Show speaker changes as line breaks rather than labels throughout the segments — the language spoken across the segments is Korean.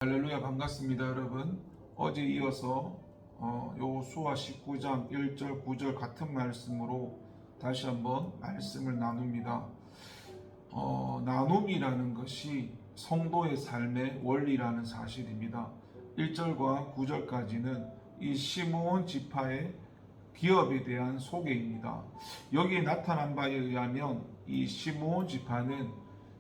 할렐루야, 반갑습니다 여러분. 어제 이어서 여호수아 19장 1절 9절 같은 말씀으로 다시 한번 말씀을 나눕니다. 나눔이라는 것이 성도의 삶의 원리라는 사실입니다. 1절과 9절까지는 이 시므온 지파의 기업에 대한 소개입니다. 여기에 나타난 바에 의하면 이 시므온 지파는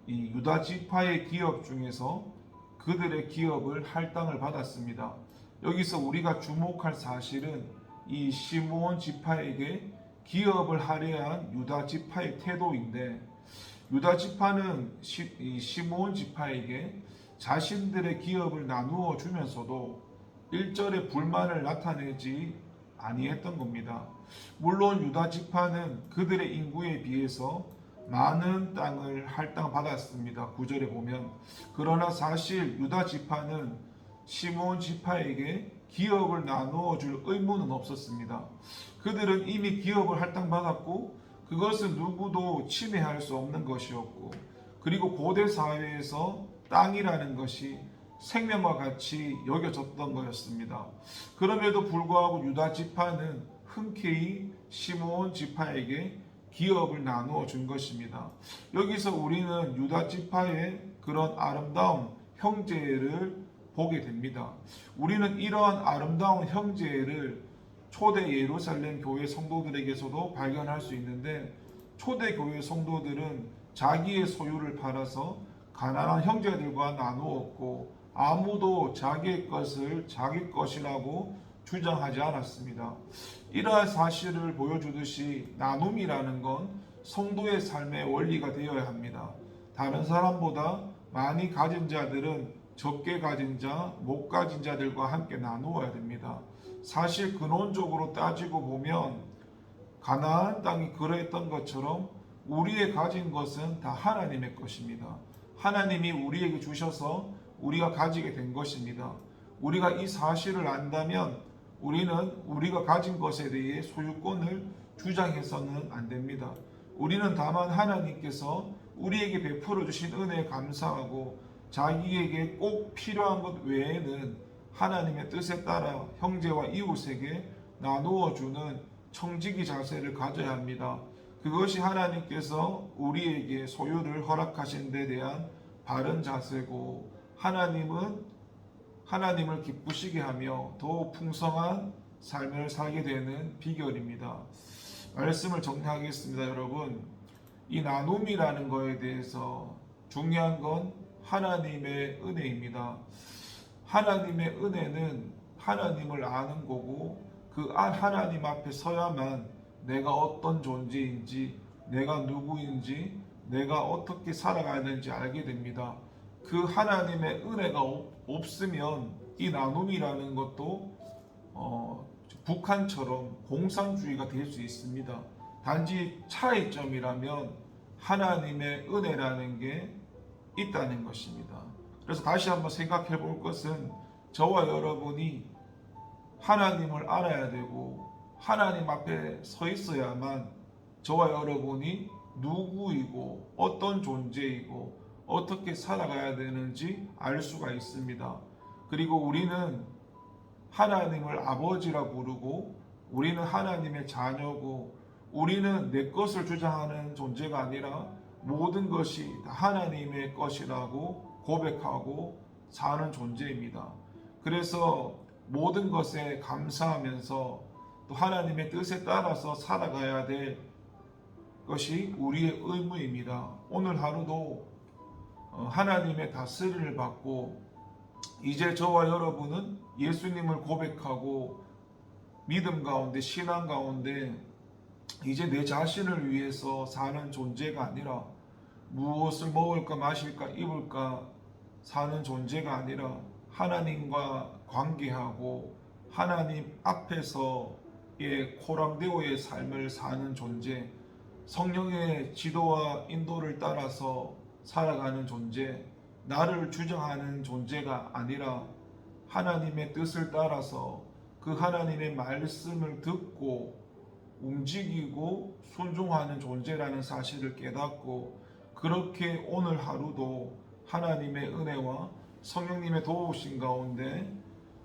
이 유다 지파의 기업 중에서 그들의 기업을 할당을 받았습니다. 여기서 우리가 주목할 사실은 이 시므온 지파에게 기업을 할애한 유다 지파의 태도인데, 유다 지파는 이 시므온 지파에게 자신들의 기업을 나누어 주면서도 일절의 불만을 나타내지 아니했던 겁니다. 물론 유다 지파는 그들의 인구에 비해서 많은 땅을 할당받았습니다. 9절에 보면. 그러나 사실 유다 지파는 시므온 지파에게 기업을 나누어 줄 의무는 없었습니다. 그들은 이미 기업을 할당받았고 그것은 누구도 침해할 수 없는 것이었고, 그리고 고대 사회에서 땅이라는 것이 생명과 같이 여겨졌던 것이었습니다. 그럼에도 불구하고 유다 지파는 흔쾌히 시므온 지파에게 기업을 나누어 준 것입니다. 여기서 우리는 유다 지파의 그런 아름다운 형제를 보게 됩니다. 우리는 이러한 아름다운 형제를 초대 예루살렘 교회 성도들에게서도 발견할 수 있는데, 초대 교회 성도들은 자기의 소유를 팔아서 가난한 형제들과 나누었고 아무도 자기의 것을 자기 것이라고 주장하지 않았습니다. 이러한 사실을 보여주듯이 나눔이라는 건 성도의 삶의 원리가 되어야 합니다. 다른 사람보다 많이 가진 자들은 적게 가진 자, 못 가진 자들과 함께 나누어야 됩니다. 사실 근원적으로 따지고 보면 가나안 땅이 그러했던 것처럼 우리의 가진 것은 다 하나님의 것입니다. 하나님이 우리에게 주셔서 우리가 가지게 된 것입니다. 우리가 이 사실을 안다면 우리는 우리가 가진 것에 대해 소유권을 주장해서는 안 됩니다. 우리는 다만 하나님께서 우리에게 베풀어 주신 은혜에 감사하고 자기에게 꼭 필요한 것 외에는 하나님의 뜻에 따라 형제와 이웃에게 나누어 주는 청지기 자세를 가져야 합니다. 그것이 하나님께서 우리에게 소유를 허락하신 데 대한 바른 자세고, 하나님을 기쁘시게 하며 더 풍성한 삶을 살게 되는 비결입니다. 말씀을 정리하겠습니다. 여러분, 이 나눔이라는 것에 대해서 중요한 건 하나님의 은혜입니다. 하나님의 은혜는 하나님을 아는 거고, 그 하나님 앞에 서야만 내가 어떤 존재인지, 내가 누구인지, 내가 어떻게 살아가야 되는지 알게 됩니다. 그 하나님의 은혜가 없으면 이 나눔이라는 것도 북한처럼 공산주의가 될 수 있습니다. 단지 차이점이라면 하나님의 은혜라는 게 있다는 것입니다. 그래서 다시 한번 생각해 볼 것은, 저와 여러분이 하나님을 알아야 되고 하나님 앞에 서 있어야만 저와 여러분이 누구이고 어떤 존재이고 어떻게 살아가야 되는지 알 수가 있습니다. 그리고 우리는 하나님을 아버지라 부르고 우리는 하나님의 자녀고, 우리는 내 것을 주장하는 존재가 아니라 모든 것이 다 하나님의 것이라고 고백하고 사는 존재입니다. 그래서 모든 것에 감사하면서 또 하나님의 뜻에 따라서 살아가야 될 것이 우리의 의무입니다. 오늘 하루도 하나님의 다스림을 받고, 이제 저와 여러분은 예수님을 고백하고 믿음 가운데, 신앙 가운데 이제 내 자신을 위해서 사는 존재가 아니라, 무엇을 먹을까 마실까 입을까 사는 존재가 아니라 하나님과 관계하고 하나님 앞에서의 코람데오의 삶을 사는 존재, 성령의 지도와 인도를 따라서 살아가는 존재, 나를 주장하는 존재가 아니라 하나님의 뜻을 따라서 그 하나님의 말씀을 듣고 움직이고 순종하는 존재라는 사실을 깨닫고, 그렇게 오늘 하루도 하나님의 은혜와 성령님의 도우신 가운데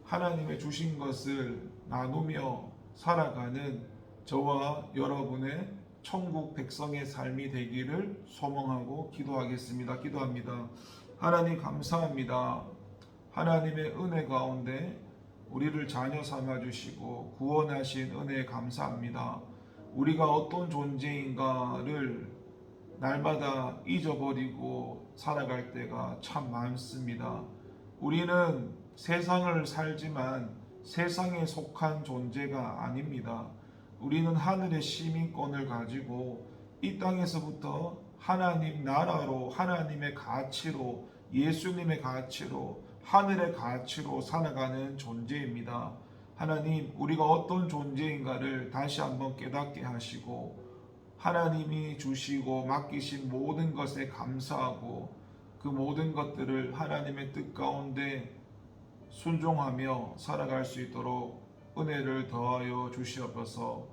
하나님의 주신 것을 나누며 살아가는 저와 여러분의 천국 백성의 삶이 되기를 소망하고 기도합니다. 하나님 감사합니다. 하나님의 은혜 가운데 우리를 자녀 삼아 주시고 구원하신 은혜에 감사합니다. 우리가 어떤 존재인가를 날마다 잊어버리고 살아갈 때가 참 많습니다. 우리는 세상을 살지만 세상에 속한 존재가 아닙니다. 우리는 하늘의 시민권을 가지고 이 땅에서부터 하나님 나라로, 하나님의 가치로, 예수님의 가치로, 하늘의 가치로 살아가는 존재입니다. 하나님, 우리가 어떤 존재인가를 다시 한번 깨닫게 하시고 하나님이 주시고 맡기신 모든 것에 감사하고 그 모든 것들을 하나님의 뜻 가운데 순종하며 살아갈 수 있도록 은혜를 더하여 주시옵소서.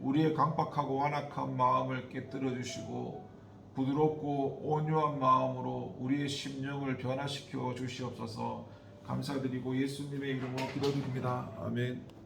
우리의 강팍하고 완악한 마음을 깨뜨려 주시고 부드럽고 온유한 마음으로 우리의 심령을 변화시켜 주시옵소서. 감사드리고 예수님의 이름으로 기도드립니다. 아멘.